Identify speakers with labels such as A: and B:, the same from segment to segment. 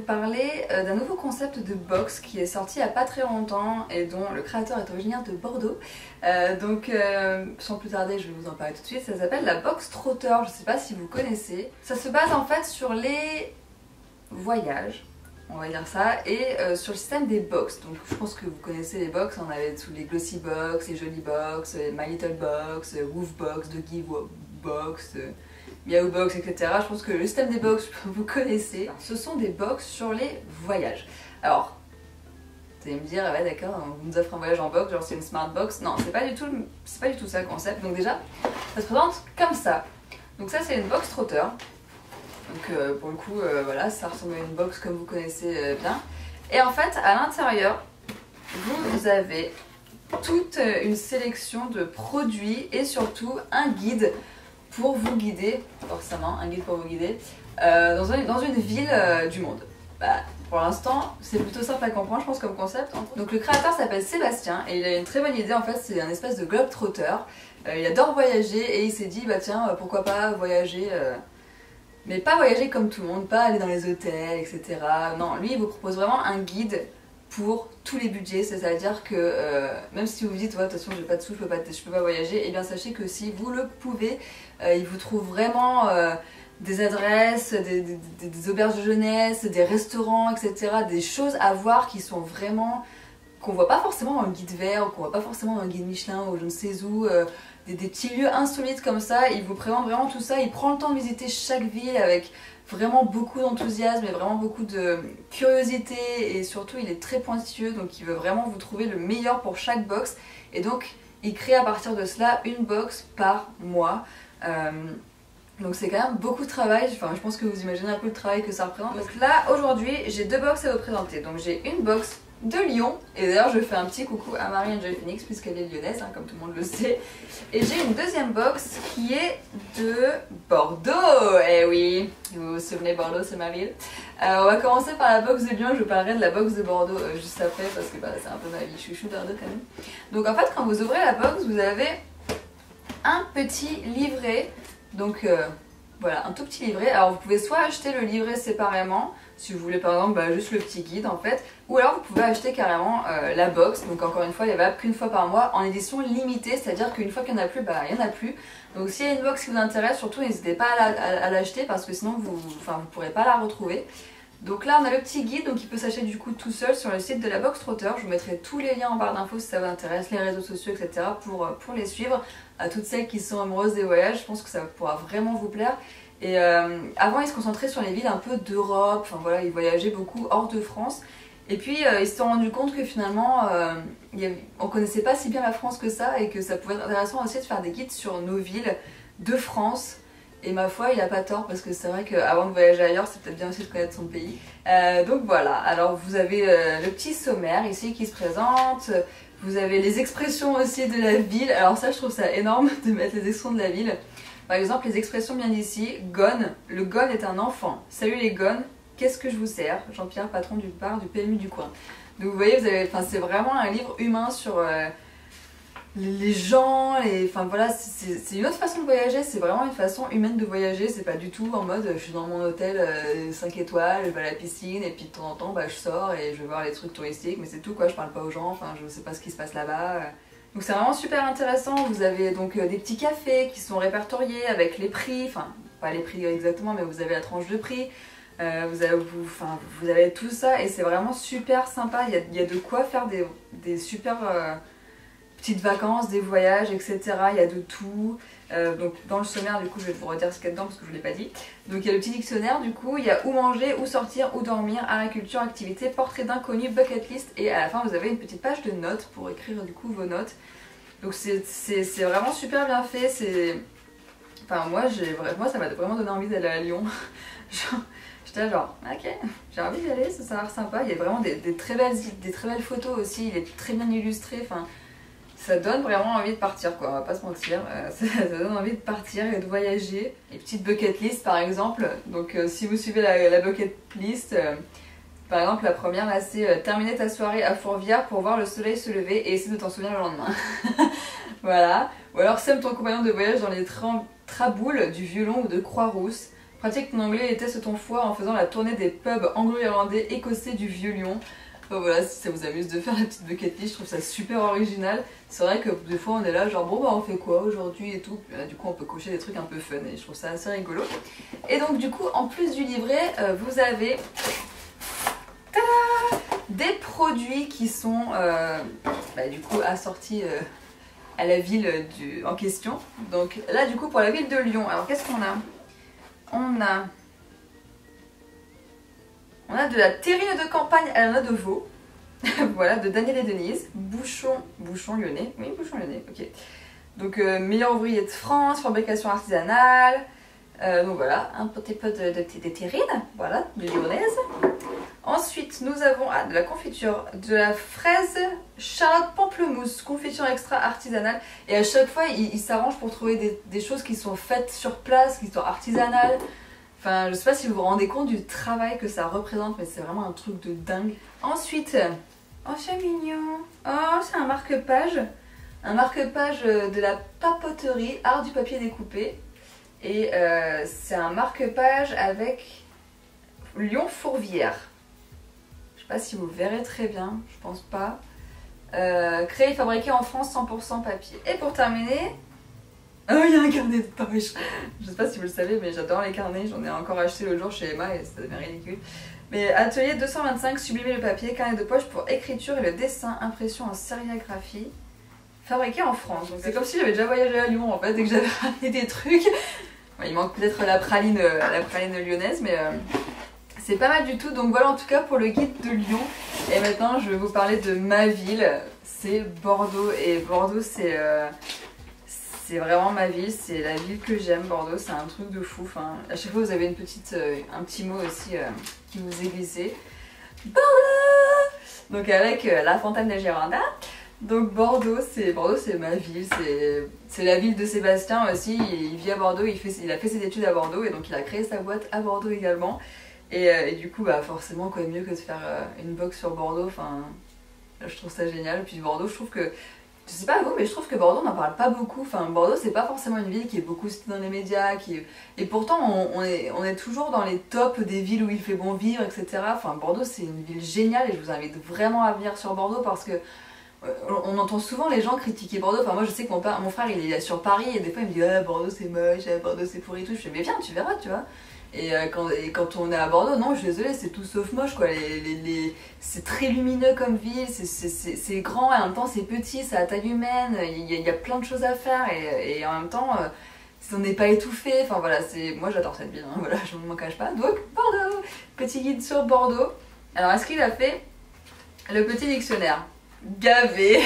A: parler d'un nouveau concept de box qui est sorti il n'y a pas très longtemps et dont le créateur est originaire de Bordeaux. Sans plus tarder, je vais vous en parler tout de suite. Ça s'appelle la box Trotter, je ne sais pas si vous connaissez. Ça se base en fait sur les voyages, on va dire ça, et sur le système des box. Donc je pense que vous connaissez les box, on avait tous les Glossy Box, les Jolly Box, les My Little Box, Woof Box, Doggy Box, Meow Box, etc. Je pense que le système des box, vous connaissez. Ce sont des box sur les voyages. Alors, vous allez me dire, ah ouais d'accord, on nous offre un voyage en box, genre c'est une smart box. Non, c'est pas du tout ça le concept. Donc déjà, ça se présente comme ça. Donc ça c'est une box Trotter. Donc pour le coup, voilà, ça ressemble à une box comme vous connaissez bien. Et en fait, à l'intérieur, vous avez toute une sélection de produits et surtout un guide pour vous guider, forcément, un guide pour vous guider, dans une ville du monde. Bah, pour l'instant, c'est plutôt simple à comprendre, je pense, comme concept. Donc le créateur s'appelle Sébastien et il a une très bonne idée, en fait, c'est un espèce de globe-trotter. Il adore voyager et il s'est dit, bah tiens, pourquoi pas voyager, mais pas voyager comme tout le monde, pas aller dans les hôtels, etc. Non, lui, il vous propose vraiment un guide pour tous les budgets, c'est-à-dire que même si vous vous dites, ouais, attention, j'ai pas de sous, je peux pas voyager, et bien sachez que si vous le pouvez, il vous trouve vraiment des adresses, des auberges de jeunesse, des restaurants, etc. Des choses à voir qui sont vraiment, qu'on voit pas forcément dans le guide vert, ou qu'on voit pas forcément dans le guide Michelin, ou je ne sais où, des petits lieux insolites comme ça. Il vous présente vraiment tout ça, il prend le temps de visiter chaque ville avec vraiment beaucoup d'enthousiasme et vraiment beaucoup de curiosité, et surtout il est très pointilleux, donc il veut vraiment vous trouver le meilleur pour chaque box, et donc il crée à partir de cela une box par mois. Donc c'est quand même beaucoup de travail, enfin je pense que vous imaginez un peu le travail que ça représente. Donc là aujourd'hui j'ai deux box à vous présenter. Donc j'ai une box de Lyon, et d'ailleurs je fais un petit coucou à Marie-Angel Phoenix puisqu'elle est lyonnaise, hein, comme tout le monde le sait. Et j'ai une deuxième box qui est de Bordeaux, eh oui, vous vous souvenez, Bordeaux c'est ma ville. On va commencer par la box de Lyon, je vous parlerai de la box de Bordeaux juste après parce que bah, c'est un peu ma vie chouchou Bordeaux quand même. Donc en fait quand vous ouvrez la box vous avez un petit livret. Donc voilà, un tout petit livret. Alors vous pouvez soit acheter le livret séparément, si vous voulez par exemple bah, juste le petit guide en fait, ou alors vous pouvez acheter carrément la box. Donc encore une fois, il est valable qu'une fois par mois en édition limitée, c'est-à-dire qu'une fois qu'il n'y en a plus, bah il n'y en a plus. Donc s'il y a une box qui vous intéresse, surtout n'hésitez pas à l'acheter parce que sinon vous ne pourrez pas la retrouver. Donc là on a le petit guide, donc il peut s'acheter du coup tout seul sur le site de la box Trotter. Je vous mettrai tous les liens en barre d'infos si ça vous intéresse, les réseaux sociaux, etc. pour les suivre. À toutes celles qui sont amoureuses des voyages, je pense que ça pourra vraiment vous plaire. Et avant, il se concentrait sur les villes un peu d'Europe, enfin voilà, il voyageait beaucoup hors de France. Et puis, ils se sont rendus compte que finalement, on connaissait pas si bien la France que ça, et que ça pouvait être intéressant aussi de faire des guides sur nos villes de France. Et ma foi, il a pas tort, parce que c'est vrai qu'avant de voyager ailleurs, c'est peut-être bien aussi de connaître son pays. Donc voilà, alors vous avez le petit sommaire ici qui se présente. Vous avez les expressions aussi de la ville. Alors ça, je trouve ça énorme de mettre les expressions de la ville. Par exemple, les expressions bien ici. Gone. Le gone est un enfant. Salut les gones. Qu'est-ce que je vous sers? Jean-Pierre, patron du bar du PMU du coin. Donc vous voyez, c'est vraiment un livre humain sur les gens. Enfin voilà, c'est une autre façon de voyager. C'est vraiment une façon humaine de voyager. C'est pas du tout en mode je suis dans mon hôtel 5 étoiles, je vais à la piscine et puis de temps en temps bah, je sors et je vais voir les trucs touristiques. Mais c'est tout quoi, je parle pas aux gens, enfin je sais pas ce qui se passe là-bas. Donc c'est vraiment super intéressant. Vous avez donc des petits cafés qui sont répertoriés avec les prix, enfin pas les prix exactement, mais vous avez la tranche de prix. Vous avez tout ça et c'est vraiment super sympa. Il y a de quoi faire des super petites vacances, des voyages, etc. Il y a de tout. Donc dans le sommaire, du coup, je vais vous redire ce qu'il y a dedans parce que je ne l'ai pas dit. Donc il y a le petit dictionnaire, du coup, il y a où manger, où sortir, où dormir, agriculture, activité, portrait d'inconnu, bucket list, et à la fin vous avez une petite page de notes pour écrire du coup vos notes. Donc c'est vraiment super bien fait. Enfin moi ça m'a vraiment donné envie d'aller à Lyon. J'étais là genre ok, j'ai envie d'y aller, ça a l'air sympa. Il y a vraiment des très belles photos aussi, il est très bien illustré. Enfin, ça donne vraiment envie de partir quoi, on va pas se mentir, ça donne envie de partir et de voyager. Les petites bucket list par exemple, donc si vous suivez la bucket list, par exemple la première là c'est terminer ta soirée à Fourvière pour voir le soleil se lever et essayer de t'en souvenir le lendemain. Voilà, ou alors sème ton compagnon de voyage dans les traboules du violon ou de Croix-Rousse. Pratique ton anglais et teste ton foie en faisant la tournée des pubs anglo-irlandais écossais du Vieux-Lyon. Bon, voilà, si ça vous amuse de faire la petite bucket list, je trouve ça super original. C'est vrai que des fois on est là genre bon bah on fait quoi aujourd'hui et tout. Puis là, du coup on peut cocher des trucs un peu fun et je trouve ça assez rigolo. Et donc du coup en plus du livret, vous avez des produits qui sont du coup assortis à la ville en question. Donc là du coup pour la ville de Lyon, alors qu'est-ce qu'on a? On a de la terrine de campagne à la noix de veau. Voilà, de Daniel et Denise. Bouchon lyonnais. Oui, bouchon lyonnais, ok. Donc, meilleur ouvrier de France, fabrication artisanale. Donc voilà, un petit peu de terrine, voilà, de lyonnaise. Ensuite, nous avons de la confiture, de la fraise Charlotte pamplemousse, confiture extra artisanale. Et à chaque fois, il s'arrange pour trouver des choses qui sont faites sur place, qui sont artisanales. Enfin, je sais pas si vous vous rendez compte du travail que ça représente, mais c'est vraiment un truc de dingue. Ensuite, oh c'est mignon, oh c'est un marque-page. Un marque-page de la papoterie, art du papier découpé. Et c'est un marque-page avec Lyon-Fourvière. Je sais pas si vous verrez très bien, je pense pas. Créé et fabriqué en France 100% papier. Et pour terminer, oh il y a un carnet de poche. Je sais pas si vous le savez mais j'adore les carnets, j'en ai encore acheté l'autre jour chez Emma et ça devient ridicule. Mais atelier 225, sublimer le papier, carnet de poche pour écriture et le dessin, impression en sérigraphie. Fabriqué en France. Donc c'est comme si j'avais déjà voyagé à Lyon en fait et que j'avais ramené des trucs. Bon, il manque peut-être la praline lyonnaise mais c'est pas mal du tout. Donc voilà en tout cas pour le guide de Lyon. Et maintenant je vais vous parler de ma ville, c'est Bordeaux. Et Bordeaux c'est vraiment ma ville, c'est la ville que j'aime, Bordeaux, c'est un truc de fou. Enfin, à chaque fois vous avez un petit mot aussi qui vous est glissé. Bordeaux. Donc avec la fontaine de Girardin. Donc Bordeaux c'est ma ville, c'est la ville de Sébastien aussi, il vit à Bordeaux, il a fait ses études à Bordeaux et donc il a créé sa boîte à Bordeaux également. Et du coup bah forcément quoi de mieux que de faire une box sur Bordeaux, enfin je trouve ça génial. Puis Bordeaux je trouve que, je sais pas vous, mais je trouve que Bordeaux on n'en parle pas beaucoup. Enfin, Bordeaux c'est pas forcément une ville qui est beaucoup citée dans les médias, et pourtant on est toujours dans les tops des villes où il fait bon vivre, etc. Enfin, Bordeaux c'est une ville géniale et je vous invite vraiment à venir sur Bordeaux parce que on entend souvent les gens critiquer Bordeaux. Enfin moi je sais que mon frère il est sur Paris et des fois il me dit ah, Bordeaux c'est moche, Bordeaux c'est pourri et tout. Je fais mais viens tu verras tu vois. Et quand on est à Bordeaux, non, je suis désolée, c'est tout sauf moche quoi. C'est très lumineux comme ville, c'est grand et en même temps c'est petit, c'est à taille humaine, il y a plein de choses à faire et en même temps on n'est pas étouffé. Enfin voilà, moi j'adore cette ville, hein, voilà, je ne m'en cache pas. Donc Bordeaux, petit guide sur Bordeaux. Alors est-ce qu'il a fait le petit dictionnaire? Gavé,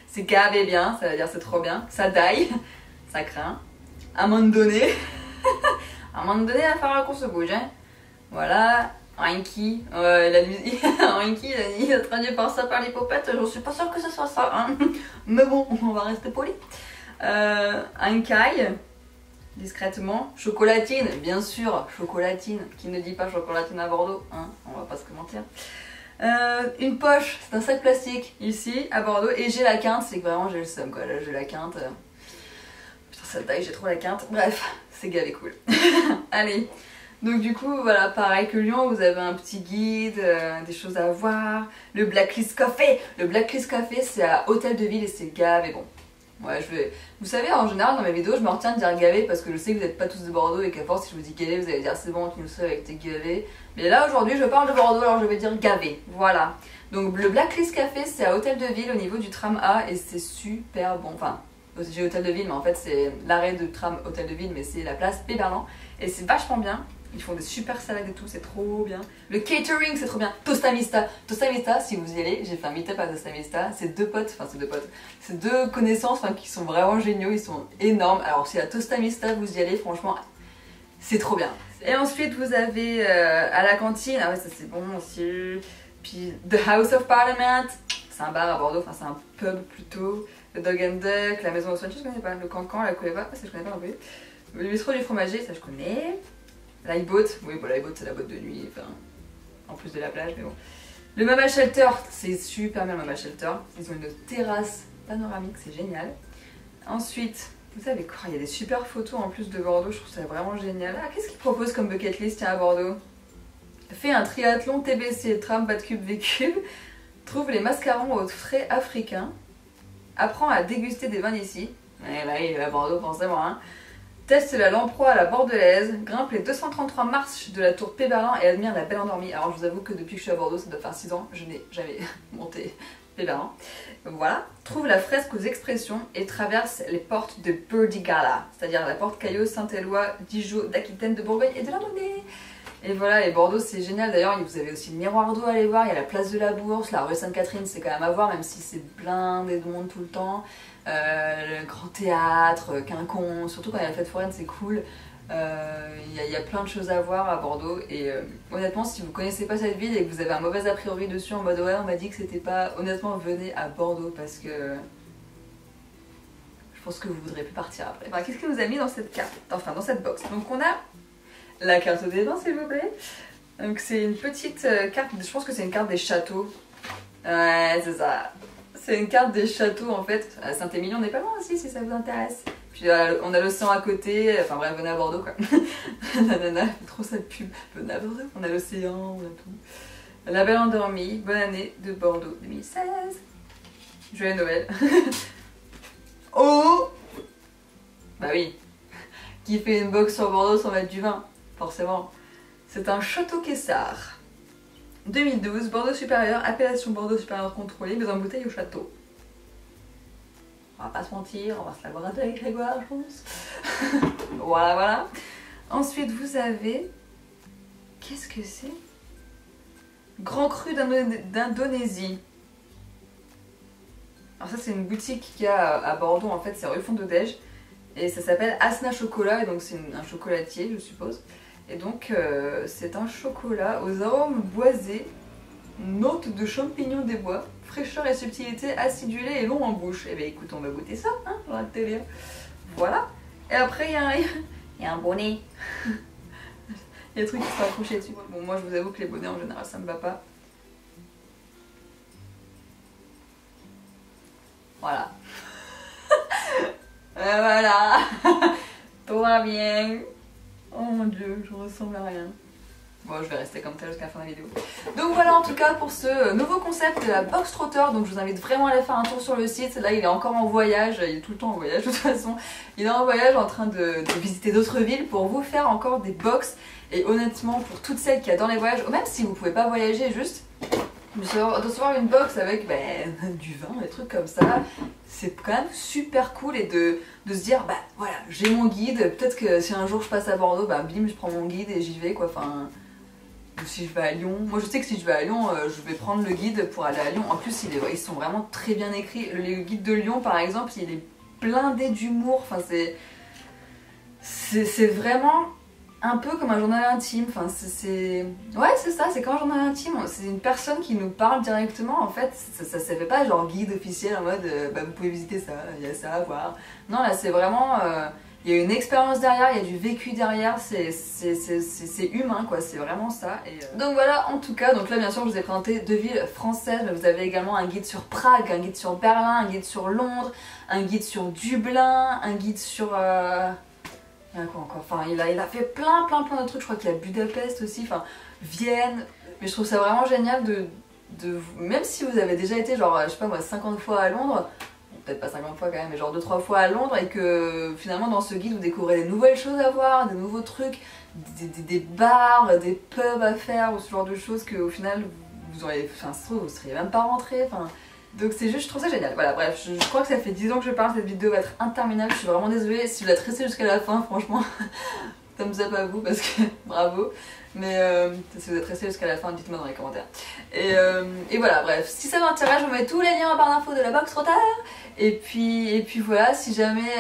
A: c'est gavé bien, ça veut dire c'est trop bien, ça daille, ça craint, à un moment donné. À un moment donné, il va falloir qu'on se bouge, hein. Voilà, Rinky, Rinky, il a traduit par ça par l'hypopète, je suis pas sûre que ce soit ça, hein. Mais bon, on va rester poli. Un caille, discrètement. Chocolatine, bien sûr, chocolatine. Qui ne dit pas chocolatine à Bordeaux, hein, on va pas se mentir. Une poche, c'est un sac plastique, ici, à Bordeaux. Et j'ai la quinte, c'est que vraiment j'ai le seum, quoi. Là, j'ai la quinte. Putain, ça taille, j'ai trop la quinte. Bref. C'est gavé cool. Allez, donc du coup voilà, pareil que Lyon, vous avez un petit guide, des choses à voir. Le Blacklist Café, c'est à Hôtel de Ville et c'est gavé bon. Ouais, vous savez, en général dans mes vidéos je me retiens de dire gavé parce que je sais que vous n'êtes pas tous de Bordeaux et qu'à force si je vous dis gavé vous allez dire c'est bon tu nous sais avec tes gavé. Mais là aujourd'hui je parle de Bordeaux alors je vais dire gavé, voilà. Donc le Blacklist Café c'est à Hôtel de Ville au niveau du tram A et c'est super bon, enfin j'ai Hôtel de Ville mais en fait c'est l'arrêt de tram Hôtel de Ville mais c'est la place Péberlan et c'est vachement bien. Ils font des super salades et tout, c'est trop bien. Le catering, c'est trop bien. Tostamista. Tostamista, si vous y allez, j'ai fait un meet-up à Tostamista. C'est deux potes, c'est deux connaissances qui sont vraiment géniaux, ils sont énormes. Alors si à Tostamista vous y allez, franchement, c'est trop bien. Et ensuite vous avez à la cantine, ah ouais ça c'est bon aussi. Puis The House of Parliament, c'est un bar à Bordeaux, enfin c'est un pub plutôt. Le Dog and Duck, la maison au Swan, je connais pas. Le Cancan, la Cueva, ça je connais pas non plus. Le bistrot du fromager, ça je connais. L'iBoat, oui bon l'iBoat c'est la boîte de nuit, enfin, en plus de la plage mais bon. Le Mama Shelter, c'est super bien le Mama Shelter. Ils ont une terrasse panoramique, c'est génial. Ensuite, Vous savez quoi, il y a des super photos en plus de Bordeaux, je trouve ça vraiment génial. Ah, qu'est-ce qu'ils proposent comme bucket list, tiens, à Bordeaux? Fais un triathlon TBC, tram, bas de cube, V-cube. Trouve les mascarons aux frais africains. Apprends à déguster des vins d'ici. Eh bah oui, à Bordeaux, forcément, hein. Teste la lamproie à la bordelaise. Grimpe les 233 marches de la tour Péberlin et admire la Belle Endormie. Alors, je vous avoue que depuis que je suis à Bordeaux, ça doit faire 6 ans, je n'ai jamais monté Péberlin. Voilà. Trouve la fresque aux expressions et traverse les portes de Burdigala, c'est-à-dire la porte Caillot, Saint-Éloi, Dijon, d'Aquitaine, de Bourgogne et de la Vendée. Et voilà, et Bordeaux c'est génial d'ailleurs, vous avez aussi le miroir d'eau à aller voir, il y a la place de la Bourse, la rue Sainte-Catherine c'est quand même à voir même si c'est blindé de monde tout le temps. Le Grand Théâtre, Quincon, surtout quand il y a la fête foraine c'est cool. Il y a plein de choses à voir à Bordeaux et honnêtement si vous connaissez pas cette ville et que vous avez un mauvais a priori dessus en mode ouais on m'a dit que c'était pas, honnêtement venez à Bordeaux parce que je pense que vous voudrez plus partir après. Enfin, qu'est-ce que nous a mis dans cette carte, enfin dans cette box? Donc on a la carte des vins s'il vous plaît. Donc c'est une petite carte, je pense que c'est une carte des châteaux. Ouais c'est ça. C'est une carte des châteaux en fait. Saint-Émilion n'est pas loin aussi si ça vous intéresse. Puis on a l'océan à côté, enfin bref venez à Bordeaux quoi. Nanana, trop ça de pub. Venez à Bordeaux, on a l'océan, on a tout. La Belle Endormie, bonne année de Bordeaux 2016. Joyeux Noël. Oh bah oui. Qui fait une box sur Bordeaux sans mettre du vin? Forcément. C'est un château Quessard. 2012, Bordeaux supérieur, appellation Bordeaux supérieur contrôlée, mise en bouteille au château. On va pas se mentir, on va se la boire avec Grégoire, je pense. Voilà, voilà. Ensuite, vous avez... Qu'est-ce que c'est? Grand Cru d'Indonésie. Alors ça, c'est une boutique qu'il y a à Bordeaux, en fait, c'est rue Fond-de-Dège. Et ça s'appelle Asna Chocolat, et donc c'est un chocolatier, je suppose. Et donc, c'est un chocolat aux arômes boisés, notes de champignons des bois, fraîcheur et subtilité, acidulé et long en bouche. Et bien écoute, on va goûter ça, hein, dans la télé. Voilà. Et après, il y a un bonnet. Il y a des trucs qui sont accrochés dessus. Bon, moi, je vous avoue que les bonnets, en général, ça me va pas. Voilà. Voilà. Tout va bien. Oh mon dieu, je ressemble à rien. Bon, je vais rester comme tel jusqu'à la fin de la vidéo. Donc voilà en tout cas pour ce nouveau concept de la box trotter. Donc je vous invite vraiment à aller faire un tour sur le site. Là il est encore en voyage, il est tout le temps en voyage de toute façon. Il est en voyage en train de visiter d'autres villes pour vous faire encore des box. Et honnêtement pour toutes celles qui adorent les voyages, ou même si vous pouvez pas voyager, juste de recevoir une box avec du vin, des trucs comme ça, c'est quand même super cool et de se dire bah voilà j'ai mon guide, peut-être que si un jour je passe à Bordeaux, bah bim je prends mon guide et j'y vais quoi, enfin ou si je vais à Lyon, moi je sais que si je vais à Lyon je vais prendre le guide pour aller à Lyon, en plus ils sont vraiment très bien écrits, le guide de Lyon par exemple il est blindé d'humour, enfin c'est vraiment un peu comme un journal intime, enfin ouais c'est ça, c'est comme un journal intime, c'est une personne qui nous parle directement en fait, ça fait pas genre guide officiel en mode bah vous pouvez visiter ça, il y a ça à voir, non là c'est vraiment, il y a une expérience derrière, il y a du vécu derrière, c'est humain quoi, c'est vraiment ça. Et donc voilà en tout cas, donc là bien sûr je vous ai présenté 2 villes françaises, mais vous avez également un guide sur Prague, un guide sur Berlin, un guide sur Londres, un guide sur Dublin, un guide sur... Il y a quoi encore? Enfin, il a fait plein de trucs, je crois qu'il y a Budapest aussi, enfin Vienne, mais je trouve ça vraiment génial même si vous avez déjà été genre, je sais pas moi, 50 fois à Londres, bon, peut-être pas 50 fois quand même, mais genre 2-3 fois à Londres, et que finalement dans ce guide vous découvrez des nouvelles choses à voir, des nouveaux trucs, des bars, des pubs à faire, ou ce genre de choses que au final vous auriez, enfin vous seriez même pas rentré, enfin... Donc c'est juste, je trouve ça génial. Voilà, bref, je crois que ça fait 10 ans que je parle, cette vidéo va être interminable, je suis vraiment désolée. Si vous êtes resté jusqu'à la fin, franchement, thumbs up à vous parce que bravo. Mais si vous êtes resté jusqu'à la fin, dites-moi dans les commentaires. Et voilà, bref, si ça vous intéresse, je vous mets tous les liens en barre d'infos de la box trotter. Et puis voilà, si jamais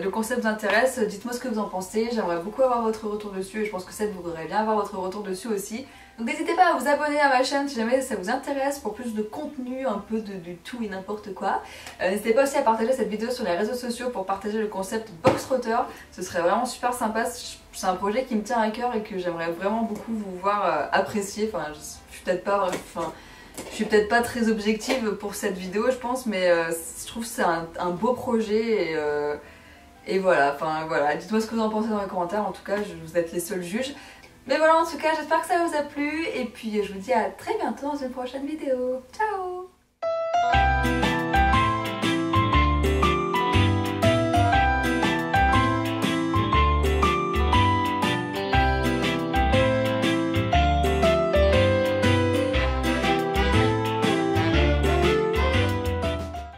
A: le concept vous intéresse, dites-moi ce que vous en pensez. J'aimerais beaucoup avoir votre retour dessus et je pense que ça vous voudrez bien avoir votre retour dessus aussi. Donc n'hésitez pas à vous abonner à ma chaîne si jamais ça vous intéresse pour plus de contenu, un peu du tout et n'importe quoi. N'hésitez pas aussi à partager cette vidéo sur les réseaux sociaux pour partager le concept box trotter. Ce serait vraiment super sympa. C'est un projet qui me tient à cœur et que j'aimerais vraiment beaucoup vous voir apprécier. Enfin, je suis peut-être pas très objective pour cette vidéo je pense, mais je trouve que c'est un beau projet Et voilà, enfin voilà, dites-moi ce que vous en pensez dans les commentaires, en tout cas vous êtes les seuls juges. Mais voilà, en tout cas j'espère que ça vous a plu et puis je vous dis à très bientôt dans une prochaine vidéo. Ciao!